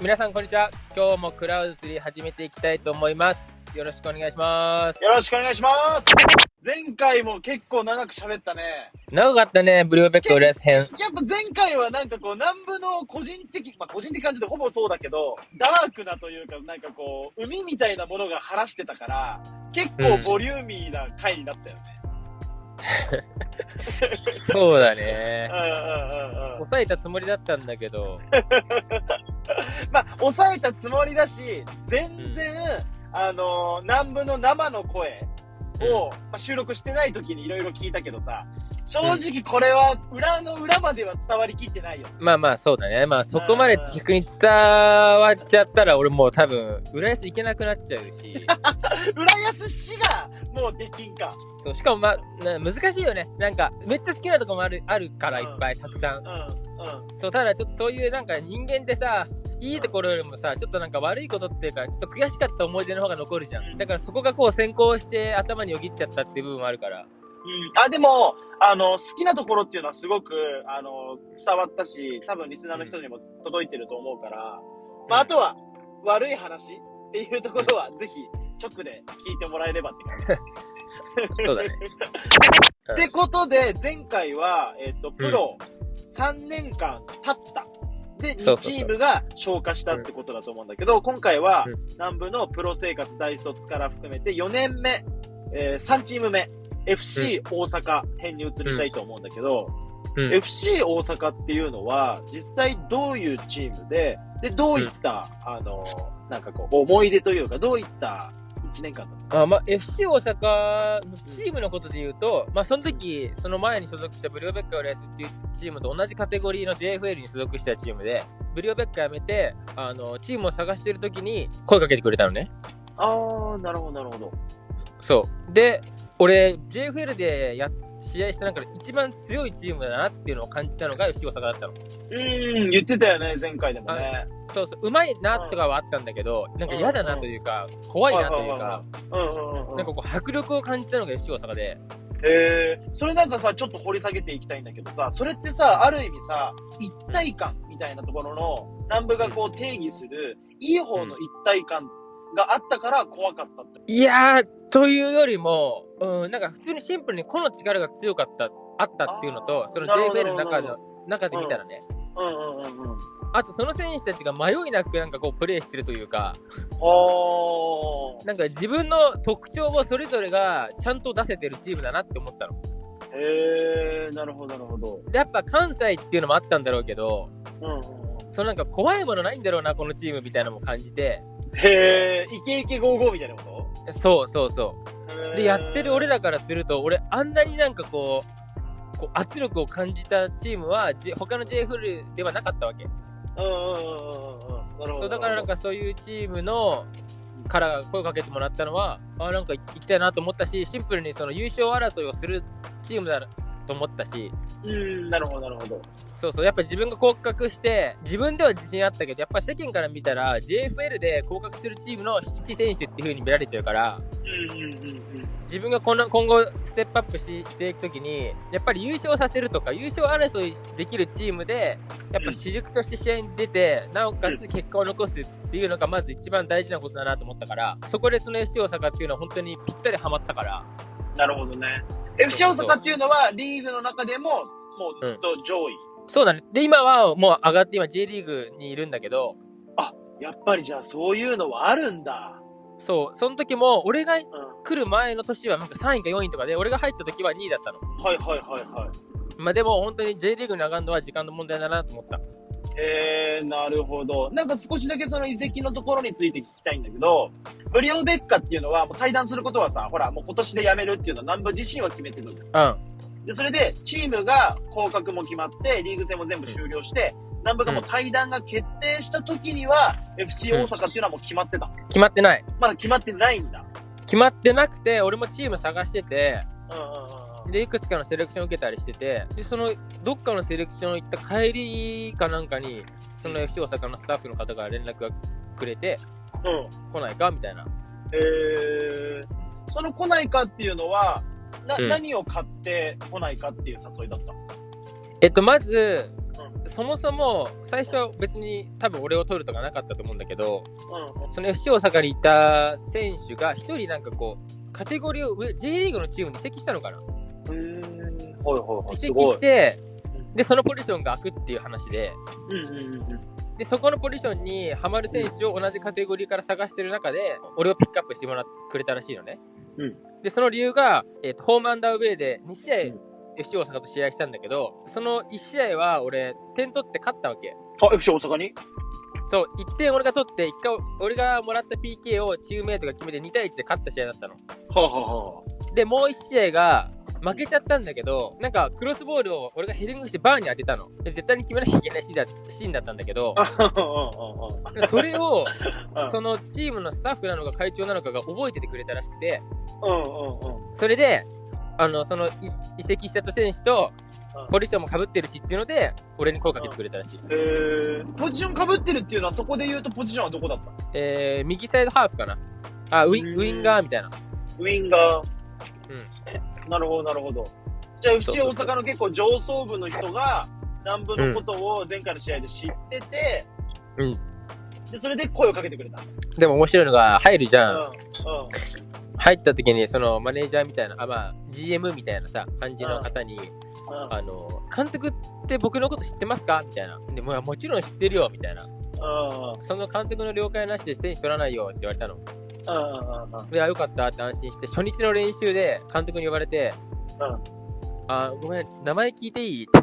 皆さんこんにちは。今日もクラウド3始めていきたいと思います。よろしくお願いします。よろしくお願いします。前回も結構長く喋ったね。長かったね、ブルーベックレース編。やっぱ前回はなんかこう南部の個人的感じでほぼそうだけど、ダークなというかなんかこう海みたいなものが晴らしてたから、結構ボリューミーな回になったよね。そうだね。抑抑えたつもりだったんだけど。まあ抑えたつもりだし、全然、南部の生の声を、収録してない時にいろいろ聞いたけどさ、正直これは裏の裏までは伝わりきってないよ。まあそうだね。まあそこまで逆に伝わっちゃったら俺もう多分浦安行けなくなっちゃうし。浦安市がもうできんか。そう、しかも難しいよね。なんかめっちゃ好きなとこもあるからいっぱいたくさん。そう、ただちょっとそういうなんか人間ってさ、いいところよりもさ、ちょっとなんか悪いことっていうか、ちょっと悔しかった思い出の方が残るじゃん。だからそこがこう先行して頭によぎっちゃったっていう部分もあるから。でも、好きなところっていうのはすごく、伝わったし、多分リスナーの人にも届いてると思うから、あとは、悪い話っていうところは、ぜひ、直で聞いてもらえればって感じ。そうだね。ってことで、前回は、プロ3年間経った。で、2チームが消化したってことだと思うんだけど、今回は、南部のプロ生活大卒から含めて4年目、3チーム目、FC 大阪編に移りたいと思うんだけど、FC 大阪っていうのは、実際どういうチームで、どういった、なんかこう、思い出というか、どういった1年間だった？FC 大阪のチームのことで言うと、その時、その前に所属したブリオベッカーレースっていうチームと同じカテゴリーの JFL に所属したチームで、ブリオベッカー辞めて、チームを探してる時に声かけてくれたのね。なるほど、なるほど。そう。で、俺、JFL で試合した中で一番強いチームだなっていうのを感じたのが FC 大阪だったの。言ってたよね、前回でもね。そうそう、うまいなとかはあったんだけど、なんか嫌だなというか、怖いなというか、なんかこう迫力を感じたのが FC 大阪で。それなんかさ、ちょっと掘り下げていきたいんだけどさ、それってさ、ある意味さ、一体感みたいなところの南部がこう定義する、いい方の一体感があったから怖かったって。いやー、というよりも、なんか普通にシンプルに個の力が強かった、あったっていうのと、その JFL の中で見たらね。あとその選手たちが迷いなくなんかこうプレーしてるというか、なんか自分の特徴をそれぞれがちゃんと出せてるチームだなって思ったの。なるほどなるほど。やっぱ関西っていうのもあったんだろうけど、そのなんか怖いものないんだろうなこのチームみたいなのも感じて。イケイケゴーゴーみたいなこそと？う。でやってる俺らからすると、俺あんなになんかこう圧力を感じたチームは他の JFL ではなかったわけ。なるほど。だからなんかそういうチームのから声かけてもらったのは、なんか行きたいなと思ったし、シンプルにその優勝争いをするチームだと思ったし。なるほどなるほど。そうやっぱ自分が降格して自分では自信あったけど、やっぱ世間から見たら JFL で降格するチームの一選手っていう風に見られちゃうから、自分が今後ステップアップしていくときに、やっぱり優勝させるとか優勝争いできるチームでやっぱ主力として試合に出て、なおかつ結果を残すっていうのがまず一番大事なことだなと思ったから、そこでその FC 大阪っていうのは本当にぴったりハマったから。なるほどね。FC 大阪っていうのはリーグの中でももうずっと上位。そうだね。で今はもう上がって今 J リーグにいるんだけど。やっぱりじゃあそういうのはあるんだ。そう、その時も俺が来る前の年はなんか3位か4位とかで、俺が入った時は2位だったの。でも本当に J リーグに上がるのは時間の問題だなと思った。なるほど。なんか少しだけその移籍のところについて聞きたいんだけど、ブリオベッカっていうのはもう退団することはさ、ほらもう今年で辞めるっていうのは南部自身は決めてるんだよ。で、それでチームが降格も決まって、リーグ戦も全部終了して、南部がもう退団が決定した時には、FC 大阪っていうのはもう決まってた。決まってない。まだ決まってないんだ。決まってなくて、俺もチーム探してて、で、いくつかのセレクション受けたりしてて、で、その、どっかのセレクション行った帰りかなんかに、その FC 大阪のスタッフの方が連絡がくれて、来ないかみたいな。その来ないかっていうのは、何を買って来ないかっていう誘いだった？まず、そもそも最初は別に多分俺を取るとかなかったと思うんだけど、その FC 大阪にいた選手が一人なんかこうカテゴリーを上 J リーグのチームに移籍したのかな。移籍して、でそのポジションが空くっていう話で、でそこのポジションにハマる選手を同じカテゴリーから探してる中で俺をピックアップしてもらってくれたらしいのね。でその理由が、ホームアンダーウェイで2試合、FC 大阪と試合したんだけど、その1試合は俺点取って勝ったわけ。FC 大阪に？そう、1点俺が取って、1回俺がもらった PK をチームメイトが決めて2対1で勝った試合だったの。で、もう1試合が負けちゃったんだけど、なんかクロスボールを俺がヘディングしてバーに当てたの。で絶対に決めなきゃいけないシーンだったんだけど、それをそのチームのスタッフなのか会長なのかが覚えててくれたらしくて、それでその移籍しちゃった選手とポジションも被ってるしっていうので俺に声かけてくれたらしい。ポジション被ってるっていうのはそこで言うとポジションはどこだった？右サイドハーフかな。ウィンガーみたいな。ウィンガー。なるほどなるほど。じゃあ FC 大阪の結構上層部の人が南部のことを前回の試合で知ってて、でそれで声をかけてくれた。でも面白いのが入るじゃん。入った時にそのマネージャーみたいな、GM みたいなさ感じの方に、監督って僕のこと知ってますかみたいな。でもちろん知ってるよみたいな。その監督の了解なしで選手取らないよって言われたの。で、よかったって安心して、初日の練習で監督に呼ばれて、ごめん、名前聞いていいって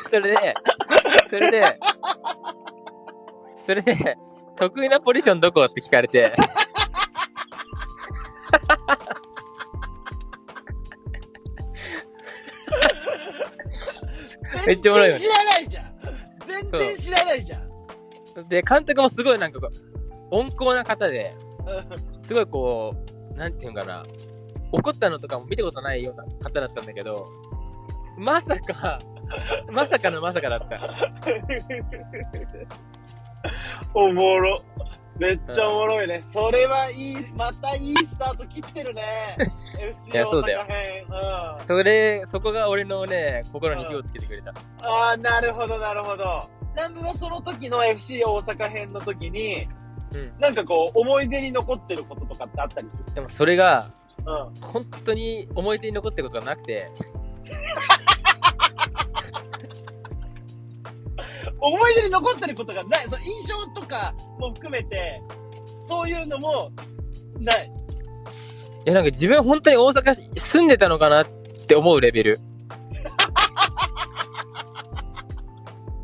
それで、得意なポジションどこって聞かれてめっちゃおもろいよね。知らないじゃん。全然知らないじゃん。で、監督もすごいなんか温厚な方で、すごいこう、なんていうんかな、怒ったのとかも見たことないような方だったんだけど、まさかのまさかだった。おもろ。めっちゃおもろいね。それはいい、またいいスタート切ってるね。FC 大阪編。そこが俺のね、心に火をつけてくれた。なるほどなるほど。南部はその時の FC 大阪編の時に、なんかこう思い出に残ってることとかってあったりする？でもそれが、本当に思い出に残ってることがなくて思い出に残ってることがない。その印象とかも含めてそういうのもない。いやなんか自分本当に大阪住んでたのかなって思うレベル。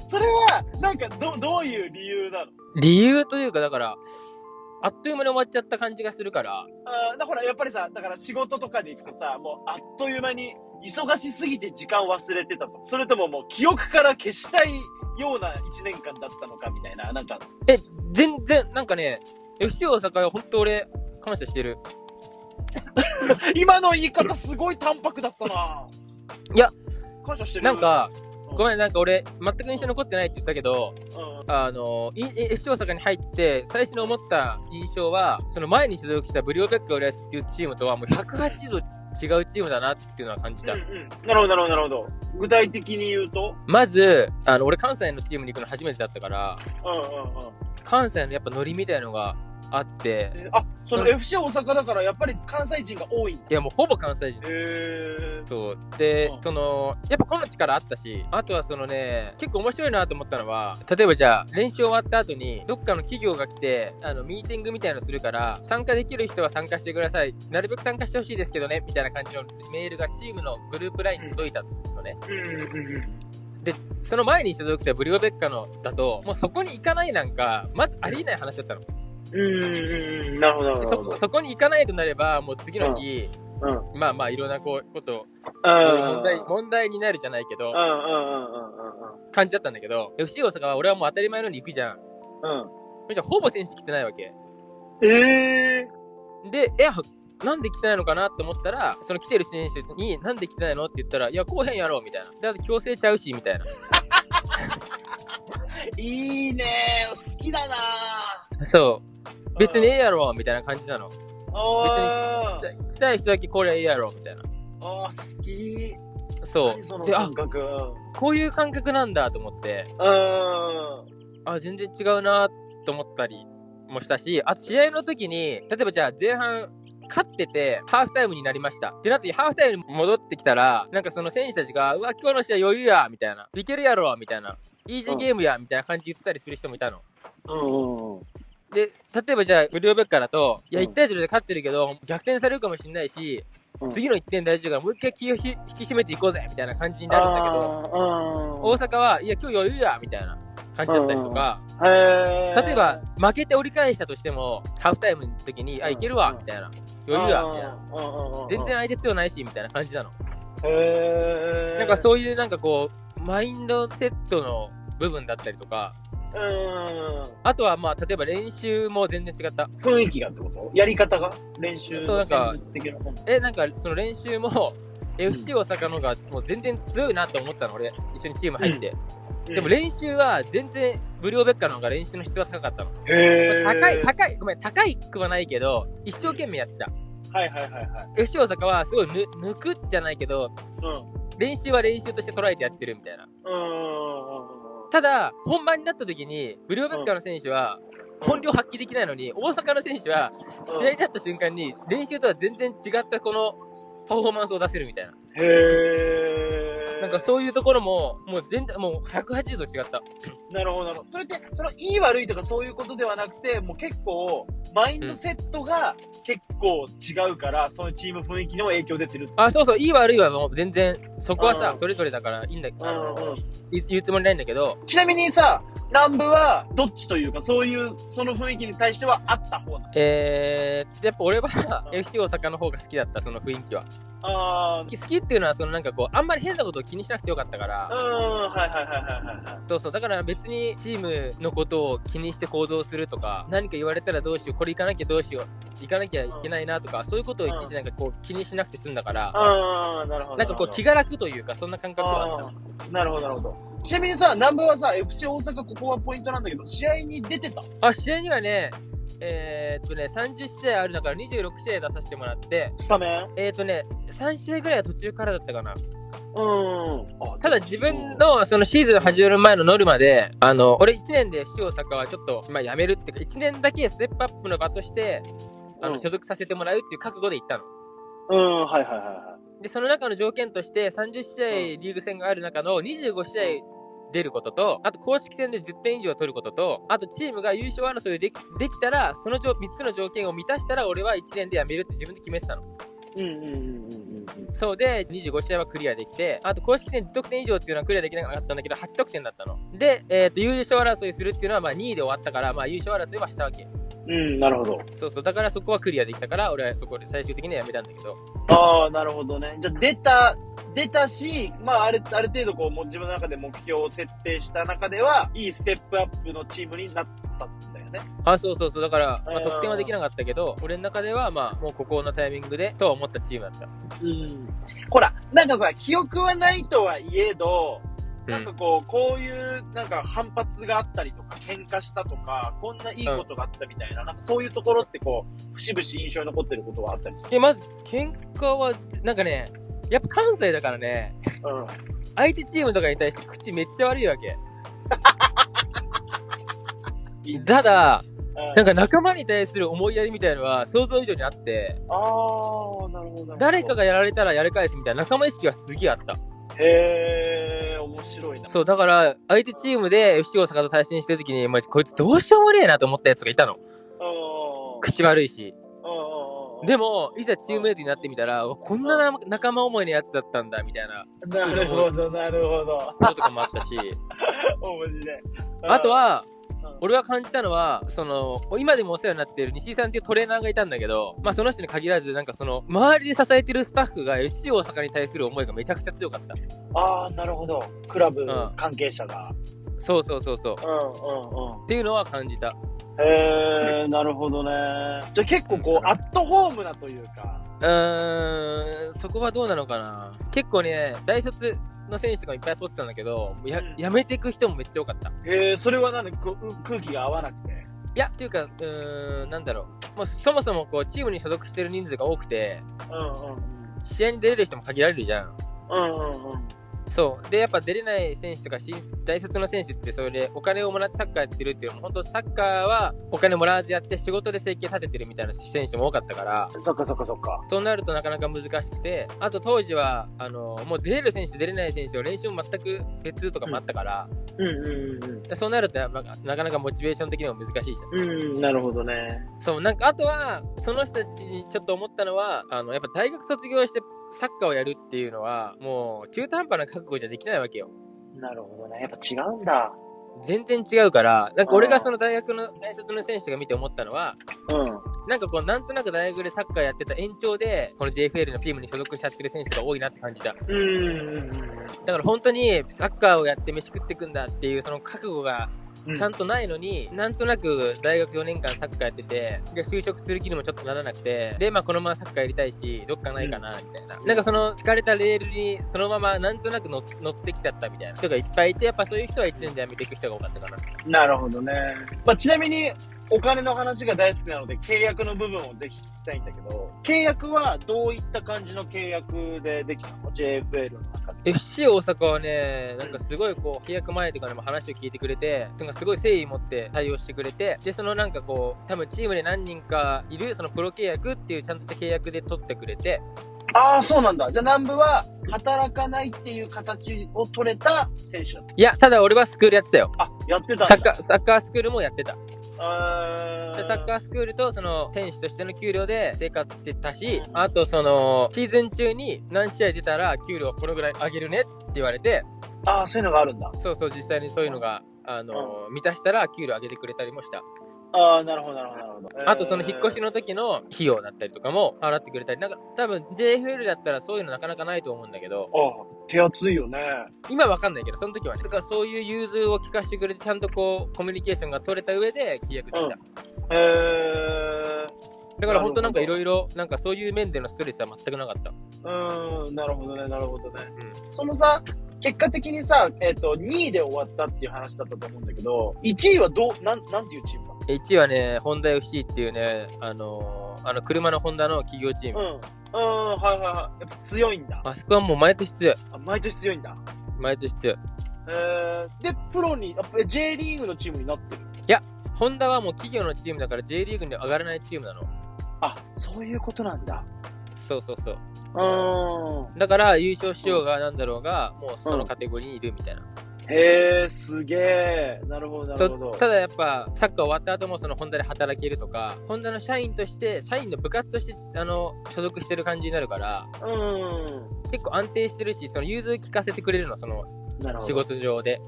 それはなんかどういう理由なの？理由というかだからあっという間に終わっちゃった感じがするから。だからやっぱりさ、だから仕事とかで行くとさ、もうあっという間に忙しすぎて時間忘れてたと。それとももう記憶から消したいような1年間だったのかみたいな、なんか。全然、なんかね、FC 大阪は本当俺、感謝してる。今の言い方すごい淡白だったな。いや、感謝してる。なんか、ごめん、なんか俺、全く印象残ってないって言ったけど、FC 大阪に入って、最初に思った印象は、その前に所属したブリオベッカ浦安っていうチームとはもう180度違うチームだなっていうのは感じた。なるほど。具体的に言うと？まず、俺関西のチームに行くの初めてだったから、関西のやっぱノリみたいのがあって、その FC 大阪だからやっぱり関西人が多いんだ。いやもうほぼ関西人。そうで、やっぱこの力あったし、あとはそのね、結構面白いなと思ったのは、例えばじゃあ練習終わった後にどっかの企業が来てミーティングみたいのするから、参加できる人は参加してください、なるべく参加してほしいですけどねみたいな感じのメールがチームのグループ LINE に届いたのね。でその前に所属したブリオベッカのだともうそこに行かないなんかまずありえない話だったの。なるほど。そこに行かないとなればもう次の日、まあいろんなこと問題になるじゃないけど感じだったんだけど、 FC 大阪は俺はもう当たり前のように行くじゃん。じゃほぼ選手来てないわけ。でなんで来てないのかなって思ったら、その来てる選手になんで来てないのって言ったら、いや来へんやろみたいな、だって強制ちゃうしみたいな。いいねー、好きだなー。そう別にええやろみたいな感じなの。別に来たい人だけこれええやろみたいな。好き。そう。その感覚。こういう感覚なんだと思って。全然違うなと思ったりもしたし、あと試合の時に、例えばじゃあ前半、勝ってて、ハーフタイムになりました。ってなって、ハーフタイムに戻ってきたら、なんかその選手たちが、うわ、今日の試合余裕やみたいな。いけるやろみたいな。イージーゲームやみたいな感じで言ってたりする人もいたの。で、例えばじゃあ、ブリオベッカだと、いや、1対0で勝ってるけど、逆転されるかもしれないし、次の1点大事だから、もう一回気を引き締めていこうぜみたいな感じになるんだけど、大阪は、いや、今日余裕やみたいな感じだったりとか、例えば、負けて折り返したとしても、ハーフタイムの時に、いけるわみたいな。余裕やみたいな。全然相手強ないし、みたいな感じなの。なんかそういうなんかこう、マインドセットの部分だったりとか、あとはまあ、例えば練習も全然違った。雰囲気がってこと？やり方が練習の戦術的なもの。なんかその練習も、FC 大阪の方がもう全然強いなと思ったの、俺。一緒にチーム入って。でも練習は全然ブリオベッカの方が練習の質が高かったの。高いくはないけど、一生懸命やってた。FC 大阪はすごい抜くじゃないけど、練習は練習として捉えてやってるみたいな。ただ、本番になった時に、ブリオベッカの選手は本領発揮できないのに、大阪の選手は試合になった瞬間に練習とは全然違ったこのパフォーマンスを出せるみたいな。なんかそういうところも、もう全然、もう180度違った。なるほど。それって、いい悪いとかそういうことではなくて、もう結構、マインドセットが結構違うから、そのチーム雰囲気にも影響出てる。そうそう、いい悪いはもう全然、そこはさ、それぞれだからいいんだけど、言うつもりないんだけど。ちなみにさ、南部はどっちというか、そういう、その雰囲気に対してはあった方なの？やっぱ俺は、FC 大阪の方が好きだった、その雰囲気は。好きっていうのは、そのなんかこう、あんまり変なことを気にしなくてよかったから。そうそう、だから別にチームのことを気にして行動するとか、何か言われたらどうしよう、これ行かなきゃどうしよう、行かなきゃいけないなとか、そういうことをいちいちなんかこう気にしなくて済んだから、なんかこう気が楽というか、そんな感覚はあった。なるほど。ちなみにさ、南部はさ、FC 大阪ここはポイントなんだけど、試合に出てた？試合にはね、30試合ある中から26試合出させてもらって、スタメン3試合ぐらいは途中からだったかな。ただ自分のそのシーズン始まる前のノルマで、俺1年でFC 大阪はちょっと、辞めるっていうか、1年だけステップアップの場として、所属させてもらうっていう覚悟で行ったの。で、その中の条件として、30試合リーグ戦がある中の25試合出ることと、あと公式戦で10点以上取ることと、あとチームが優勝争いできたら、その3つの条件を満たしたら、俺は1年で辞めるって自分で決めてたの。そうで、25試合はクリアできて、あと公式戦10得点以上っていうのはクリアできなかったんだけど、8得点だったの。で、優勝争いするっていうのは、2位で終わったから、優勝争いはしたわけ。なるほど。そうそう、だからそこはクリアできたから、俺はそこで最終的には辞めたんだけど。なるほどね。じゃあ出たし、ある程度こう、もう自分の中で目標を設定した中では、いいステップアップのチームになったんだよね。そうそう。だから、得点はできなかったけど、俺の中では、もうここのタイミングで、と思ったチームだった。ほら、なんかさ、記憶はないとはいえど、なんかこういうなんか反発があったりとか、喧嘩したとか、こんないいことがあったみたいな、なんかそういうところってこう、節々印象に残ってることはあったりする？まず、喧嘩は、なんかね、やっぱ関西だからね、相手チームとかに対して口めっちゃ悪いわけ。ただ、なんか仲間に対する思いやりみたいなのは想像以上にあって、なるほど。誰かがやられたらやり返すみたいな仲間意識はすげえあった。面白いな。そう、だから、相手チームで FC 大阪と対戦してるときに、こいつどうしようもねえなと思ったやつがいたの。口悪いし。でも、いざチームメイトになってみたら、こんな仲間思いのやつだったんだ、みたいな。なるほど。こととかもあったし。面白い。あとは、俺が感じたのは、今でもお世話になっている西井さんっていうトレーナーがいたんだけど、その人に限らず、なんか周りで支えてるスタッフが FC 大阪に対する思いがめちゃくちゃ強かった。なるほど。クラブ関係者が。そう。っていうのは感じた。なるほどね。じゃあ結構こう、アットホームなというか。そこはどうなのかな。結構ね、大卒の選手がいっぱい取ってたんだけど、やめていく人もめっちゃ多かった。それはなんで空気が合わなくて？いや、っていうか、なんだろう。そもそもこう、チームに所属してる人数が多くて、試合に出れる人も限られるじゃん。そうでやっぱ出れない選手とか大卒の選手ってそれでお金をもらってサッカーやってるっていうのも本当サッカーはお金もらわずやって仕事で生計立ててるみたいな選手も多かったから。そっか。そうなるとなかなか難しくて、あと当時はもう出れる選手出れない選手を練習も全く別とかもあったから、そうなるとなかなかモチベーション的にも難しいじゃん。なるほどね。そうなんかあとはその人たちにちょっと思ったのはやっぱ大学卒業してサッカーをやるっていうのはもう中途半端な覚悟じゃできないわけよ。なるほどね。やっぱ違うんだ。全然違うから、なんか俺がその大学の大卒の選手が見て思ったのは、なんかこうなんとなく大学でサッカーやってた延長でこの JFL のチームに所属しちゃってる選手が多いなって感じた。だから本当にサッカーをやって飯食ってくんだっていうその覚悟がちゃんとないのに、なんとなく大学4年間サッカーやってて、で就職する気にもちょっとならなくて、でこのままサッカーやりたいしどっかないかなみたいな、なんかその引かれたレールにそのままなんとなく乗ってきちゃったみたいな人がいっぱいいて、やっぱそういう人は1年で辞めていく人が多かったかな。なるほどね。ちなみにお金の話が大好きなので契約の部分をぜひ聞きたいんだけど、契約はどういった感じの契約でできたの？ JFL の中で。FC 大阪はね、なんかすごいこう契約前とかでも話を聞いてくれて、なんかすごい誠意持って対応してくれて、でそのなんかこう多分チームで何人かいるそのプロ契約っていうちゃんとした契約で取ってくれて。そうなんだ。じゃあ南部は働かないっていう形を取れた選手だった？いや、ただ俺はスクールやってたよ。やってたんだ。サッカースクールもやってた。サッカースクールとその選手としての給料で生活してたし、あとそのシーズン中に何試合出たら給料このぐらい上げるねって言われて。そういうのがあるんだ。そう実際にそういうのが満たしたら給料上げてくれたりもした。なるほど。あとその引っ越しの時の費用だったりとかも払ってくれたり、なんか多分 JFL だったらそういうのなかなかないと思うんだけど。手厚いよね。今わかんないけどその時はね。だからそういう融通を聞かせてくれて、ちゃんとこうコミュニケーションが取れた上で契約できた。だから本当なんかいろいろなんかそういう面でのストレスは全くなかった。なるほどね。そのさ、結果的にさ、2位で終わったっていう話だったと思うんだけど、1位はなんていうチームだ？1位はね、ホンダ FC っていうね、車のホンダの企業チーム。やっぱ強いんだ。あそこはもう毎年強い。毎年強いんだ。毎年強い。で、プロに、J リーグのチームになってる？いや、ホンダはもう企業のチームだから J リーグに上がらないチームなの。そういうことなんだ。そう。だから優勝しようがなんだろうが、もうそのカテゴリーにいるみたいな。すげえ。なるほど。ただやっぱサッカー終わった後もそのホンダで働けるとか、ホンダの社員として社員の部活として所属してる感じになるから、結構安定してるし、その融通聞かせてくれるの、その仕事上で。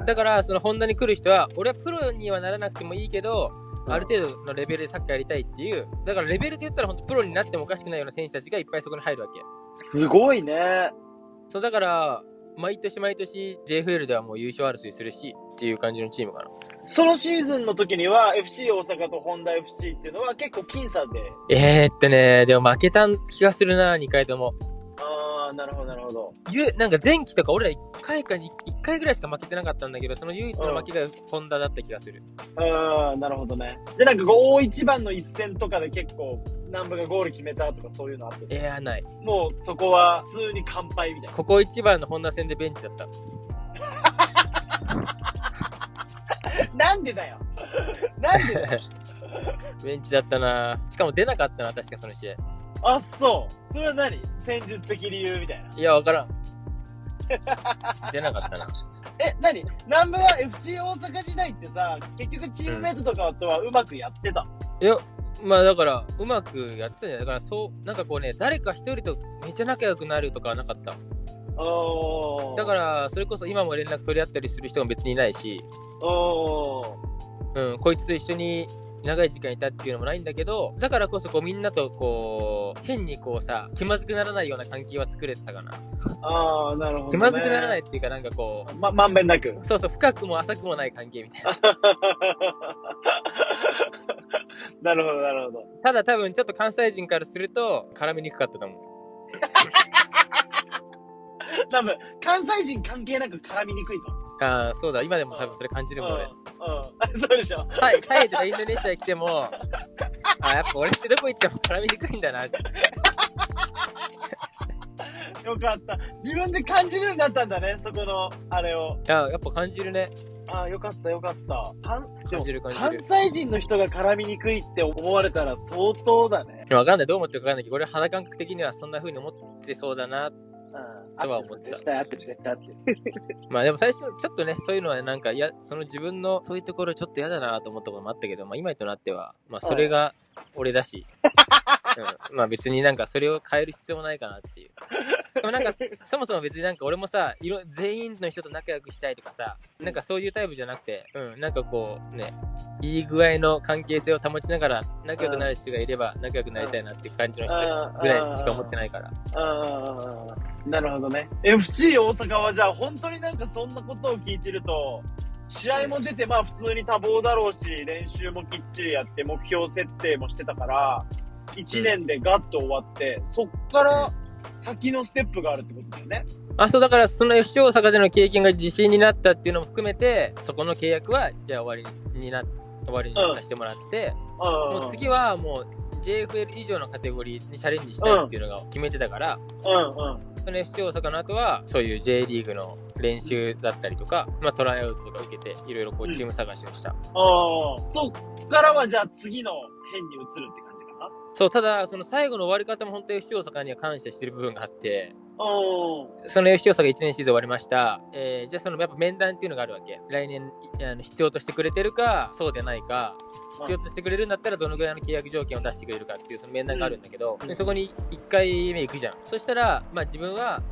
だからそのホンダに来る人は、俺はプロにはならなくてもいいけど、ある程度のレベルでサッカーやりたいっていう、だからレベルで言ったら本当プロになってもおかしくないような選手たちがいっぱいそこに入るわけ。すごいね。そうだから毎年 JFL ではもう優勝争いするしっていう感じのチームかな。そのシーズンの時には FC 大阪とホンダ FC っていうのは結構僅差で。でも負けた気がするな、2回とも。なるほど。なんか前期とか俺ら1回ぐらいしか負けてなかったんだけど、その唯一の負けがホンダだった気がする。なるほどね。で、なんかこう大一番の一戦とかで結構南部がゴール決めたとかそういうのあって。ない。もうそこは普通に完敗みたいな。ここ一番のホンダ戦でベンチだった。なんでだよ。ベンチだったな。しかも出なかったな、確かその試合。そう。それは何？戦術的理由みたいな。いや、わからん。出なかったな。何？南部は FC 大阪時代ってさ、結局チームメイトとかとはうまくやってた？いや、だからうまくやってたんじゃない。だからなんかこうね、誰か一人とめっちゃ仲良くなるとかはなかった。だからそれこそ今も連絡取り合ったりする人も別にいないし、こいつと一緒に長い時間いたっていうのもないんだけど、だからこそこうみんなとこう変にこうさ気まずくならないような関係は作れてたかな。なるほど、ね。気まずくならないっていうか、なんかこうまんべんなく。そう深くも浅くもない関係みたいな。なるほど。ただ多分ちょっと関西人からすると絡みにくかったと思う。多分関西人関係なく絡みにくいぞ。そうだ、今でも多分それ感じるもん俺。そうでしょ。タイとかインドネシア来てもやっぱ俺ってどこ行っても絡みにくいんだなって。よかった。自分で感じるようになったんだね、そこの、あれを。いや、やっぱ感じるね。ああ、よかったよかった。感じる。関西人の人が絡みにくいって思われたら相当だね。わかんない。どう思ってるかわかんないけど、俺肌感覚的にはそんな風に思ってそうだな、とは思ってた。絶対合ってる。まあでも最初、ちょっとね、そういうのはなんか、いや、その自分のそういうところちょっと嫌だなと思ったこともあったけど、まあ今となっては、まあそれが俺だし、まあ別になんかそれを変える必要もないかなっていう。でもなんかそもそも別になんか俺もさ、全員の人と仲良くしたいとかさ、なんかそういうタイプじゃなくて、なんかこうね、いい具合の関係性を保ちながら仲良くなる人がいれば仲良くなりたいなっていう感じの人ぐらいしか思ってないから。なるほどね。FC 大阪はじゃあ本当になんかそんなことを聞いてると、試合も出てまあ普通に多忙だろうし、練習もきっちりやって目標設定もしてたから、1年でガッと終わって、そっから先のステップがあるってことだよね。そうだからその FC 大阪での経験が自信になったっていうのも含めて、そこの契約はじゃあ終わりにさせてもらって、もう次はもう JFL 以上のカテゴリーにチャレンジしたいっていうのが決めてたから、その FC 大阪の後はそういう J リーグの練習だったりとか、まあトライアウトとか受けていろいろこうチーム探しをした。そっからはじゃあ次の辺に移るって感じかな。そう、ただその最後の終わり方も本当に FC 大阪には感謝してる部分があって、その FC 大阪1年シーズン終わりました。じゃあそのやっぱ面談っていうのがあるわけ。来年必要としてくれてるか、そうでないか、必要としてくれるんだったらどのぐらいの契約条件を出してくれるかっていうその面談があるんだけど、でそこに1回目行くじゃん。そしたら、まあ自分は、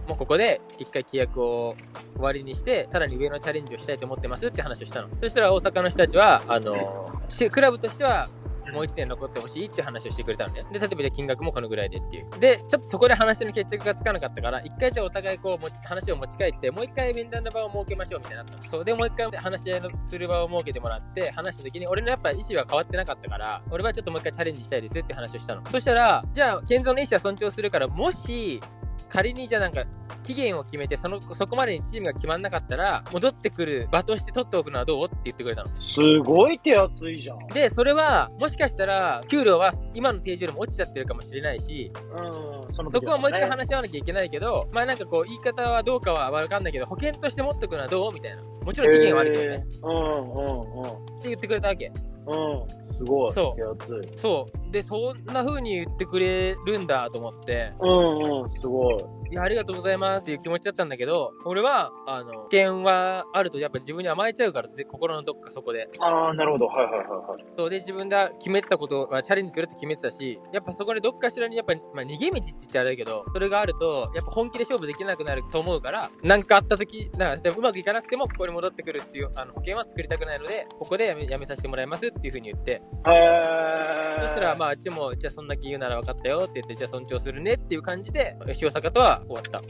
もうここで1回契約を終わりにして、さらに上のチャレンジをしたいと思ってますって話をしたの。そしたら大阪の人たちは、クラブとしては、もう1年残ってほしいって話をしてくれたのね。で、例えばじゃあ金額もこのぐらいでっていう。で、ちょっとそこで話の決着がつかなかったから、一回じゃあお互いこう話を持ち帰って、もう一回面談の場を設けましょうみたいになったの。そう。で、もう一回話し合いのする場を設けてもらって、話した時に、俺のやっぱ意思は変わってなかったから、俺はちょっともう一回チャレンジしたいですって話をしたの。そしたら、じゃあ、健三の意思は尊重するから、もし、仮にじゃあなんか期限を決めてそこまでにチームが決まんなかったら戻ってくる場として取っておくのはどうって言ってくれたの。すごい手厚いじゃん。でそれはもしかしたら給料は今の定時よりも落ちちゃってるかもしれないし、そこはもう一回話し合わなきゃいけないけど、まあなんかこう言い方はどうかは分かんないけど保険として持っておくのはどうみたいな。もちろん期限はあるけどね、って言ってくれたわけ。すごい。そうでそんな風に言ってくれるんだと思って、すごい。いやありがとうございますっていう気持ちだったんだけど、俺は保険はあるとやっぱ自分に甘えちゃうから、心のどっかそこで。なるほど。そうで自分で決めてたことはチャレンジするって決めてたし、やっぱそこでどっかしらにやっぱ、まあ、逃げ道って言っちゃあれだけど、それがあるとやっぱ本気で勝負できなくなると思うから、なんかあった時でもうまくいかなくてもここに戻ってくるっていう保険は作りたくないので、ここでやめさせてもらいますっていう風に言って、そしたらまああっちもじゃあそんだけ言うなら分かったよって言って、じゃあ尊重するねっていう感じでFC大阪とは終わった。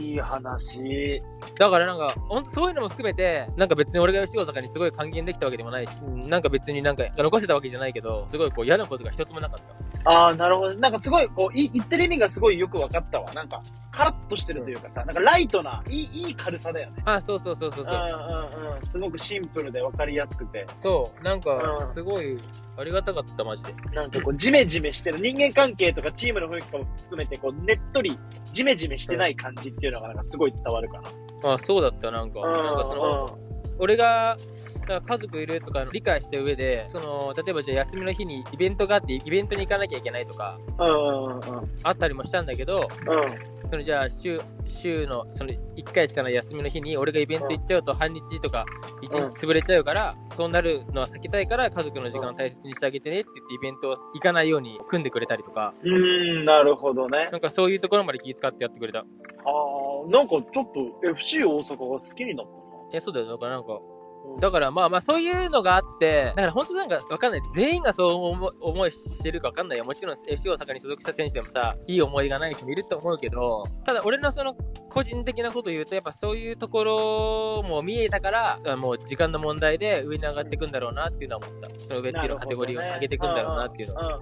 いい話。だからなんかほんとそういうのも含めて、なんか別に俺がFC大阪にすごい還元できたわけでもないし、なんか別になんか残せたわけじゃないけど、すごいこう嫌なことが一つもなかった。なるほど。なんかすごいこう言ってる意味がすごいよく分かったわ。なんかカラッとしてるというかさ、なんかライトないい軽さだよね。そう。すごくシンプルで分かりやすくて。そうなんかすごいありがたかったマジで。なんかこうジメジメしてる人間関係とかチームの雰囲気とかも含めてこうねっとりジメジメしてない感じっていうのがなんかすごい伝わるかな。そうだったなんかその俺が家族いるとか理解した上で、例えばじゃあ休みの日にイベントがあってイベントに行かなきゃいけないとかあったりもしたんだけど、じゃあ週のその1回しかない休みの日に俺がイベント行っちゃうと半日とか1日潰れちゃうから、そうなるのは避けたいから家族の時間を大切にしてあげてねって言ってイベント行かないように組んでくれたりとか。なるほどね。なんかそういうところまで気遣ってやってくれた。なんかちょっと FC 大阪が好きになったな。そうだよ。だからまあそういうのがあって、だから本当なんかわかんない。全員がそう思いしてるかわかんないよ。もちろん FC 大阪に所属した選手でもさ、いい思いがない人もいると思うけど、ただ俺のその個人的なことを言うと、やっぱそういうところも見えたから、もう時間の問題で上に上がっていくんだろうなっていうのは思った。その上っていうのカテゴリーを上げていくんだろうなっていうのは。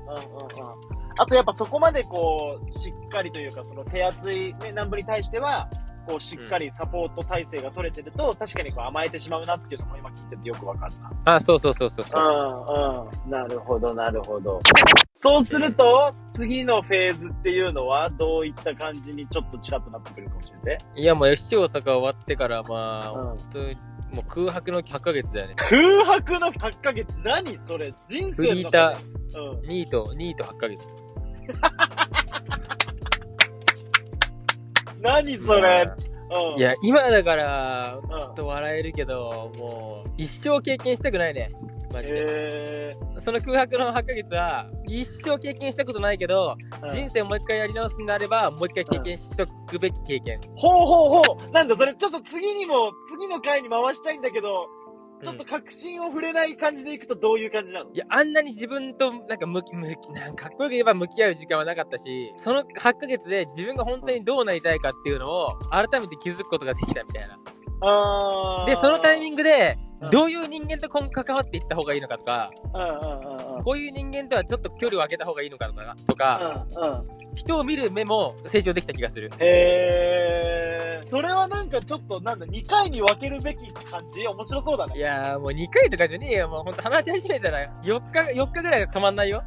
あとやっぱそこまでこうしっかりというか、その手厚い、ね、南部に対してはこう、しっかりサポート体制が取れてると、確かにこう甘えてしまうなっていうのも今聞いててよくわかるな。そうそうそうそう。なるほど、なるほど。そうすると、次のフェーズっていうのは、どういった感じにちょっとちらっとなってくるかもしれない。いや、もう FC 大阪終わってから、まあ、本当に、もう空白の8ヶ月だよね。空白の8ヶ月何それ人生の中で。フリーター、2位と8ヶ月。何それ、いや、今だから、と笑えるけど、もう、一生経験したくないね。マジで。その空白の8ヶ月は、一生経験したことないけど、人生をもう一回やり直すんであれば、もう一回経験しとくべき経験。ほう。なんだ、それちょっと次の回に回したいんだけど、ちょっと確信を触れない感じでいくとどういう感じなの？いや、あんなに自分と、なんかかっこよく言えば向き合う時間はなかったし、その8ヶ月で自分が本当にどうなりたいかっていうのを、改めて気づくことができたみたいな。で、そのタイミングで、どういう人間と今後関わっていった方がいいのかとか、こういう人間とはちょっと距離を空けた方がいいのかとか、人を見る目も成長できた気がする。それはなんかちょっと2回に分けるべき感じ？面白そうだね。いやーもう2回とかじゃねえよ。もうほんと話し始めたら4日ぐらいが止まんないよ。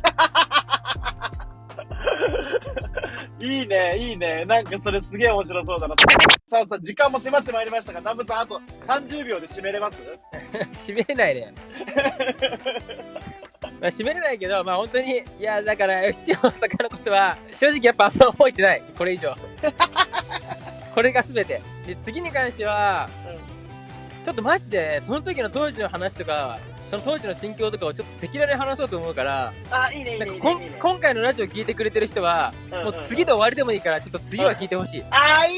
いいね。なんかそれすげえ面白そうだな。さあ、時間も迫ってまいりましたが、南部さんあと30秒で締めれます？締めれないね。まあ、締めれないけど、まあ本当に、いや、だから、FC 大阪のことは、正直やっぱあんま覚えてない。これ以上。これが全て。で、次に関しては、ちょっとマジで、その時の当時の話とか、その当時の心境とかをちょっと赤裸々に話そうと思うから、いいね。今回のラジオ聞いてくれてる人は、もう次で終わりでもいいから、ちょっと次は聞いてほしい。いい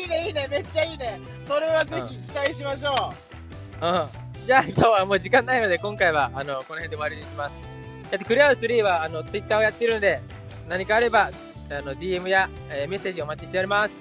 ね。めっちゃいいね。それはぜひ期待しましょう。じゃあ今日はもう時間ないので、今回は、この辺で終わりにします。クレアウ3は、Twitter をやってるので、何かあれば、DM や、メッセージお待ちしております。